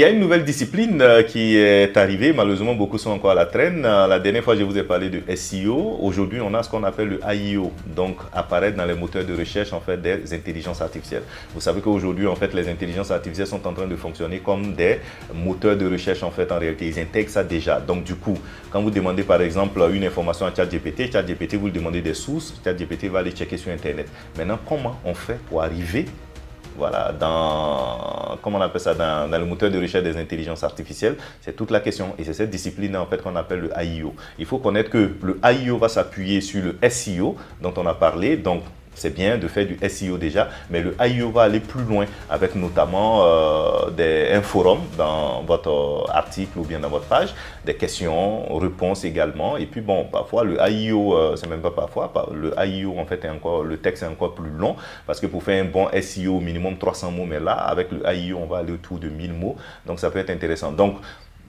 Il y a une nouvelle discipline qui est arrivée, malheureusement beaucoup sont encore à la traîne. La dernière fois je vous ai parlé de SEO, aujourd'hui on a ce qu'on appelle le AIO, donc apparaître dans les moteurs de recherche en fait des intelligences artificielles. Vous savez qu'aujourd'hui en fait les intelligences artificielles sont en train de fonctionner comme des moteurs de recherche en fait en réalité, ils intègrent ça déjà. Donc du coup, quand vous demandez par exemple une information à ChatGPT, ChatGPT vous lui demandez des sources, ChatGPT va aller checker sur internet. Maintenant comment on fait pour arriver voilà, comment on appelle ça, dans le moteur de recherche des intelligences artificielles, c'est toute la question. Et c'est cette discipline en fait qu'on appelle le AIO. Il faut connaître que le AIO va s'appuyer sur le SEO dont on a parlé. Donc, c'est bien de faire du SEO déjà, mais le AIO va aller plus loin avec notamment un forum dans votre article ou bien dans votre page, des questions, réponses également. Et puis bon, parfois le AIO, c'est même pas parfois, le AIO en fait est encore, le texte est encore plus long parce que pour faire un bon SEO, au minimum 300 mots, mais là avec le AIO, on va aller autour de 1000 mots, donc ça peut être intéressant. Donc,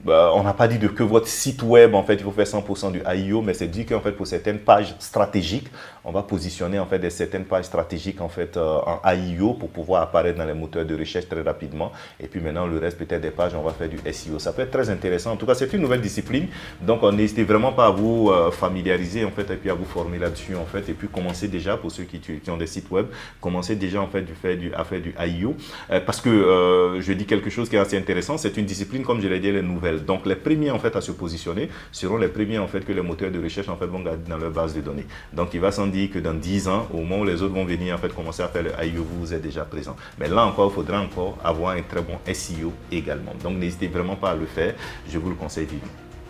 on n'a pas dit que votre site web, en fait, il faut faire 100% du AIO, mais c'est dit qu'en fait, pour certaines pages stratégiques, on va positionner en fait certaines pages stratégiques en fait en AIO pour pouvoir apparaître dans les moteurs de recherche très rapidement. Et puis maintenant, le reste peut-être des pages, on va faire du SEO. Ça peut être très intéressant. En tout cas, c'est une nouvelle discipline. Donc, n'hésitez vraiment pas à vous familiariser en fait et puis à vous former là-dessus en fait. Et puis commencer déjà pour ceux qui ont des sites web, commencer déjà en fait à faire du AIO parce que je dis quelque chose qui est assez intéressant. C'est une discipline comme je l'ai dit, les nouvelles. Donc les premiers en fait à se positionner seront les premiers en fait que les moteurs de recherche en fait vont garder dans leur base de données. Donc il va sans dire que dans 10 ans, au moment où les autres vont venir en fait commencer à faire le AIO, vous êtes déjà présent. Mais là encore, il faudra encore avoir un très bon SEO également. Donc n'hésitez vraiment pas à le faire, je vous le conseille vivement.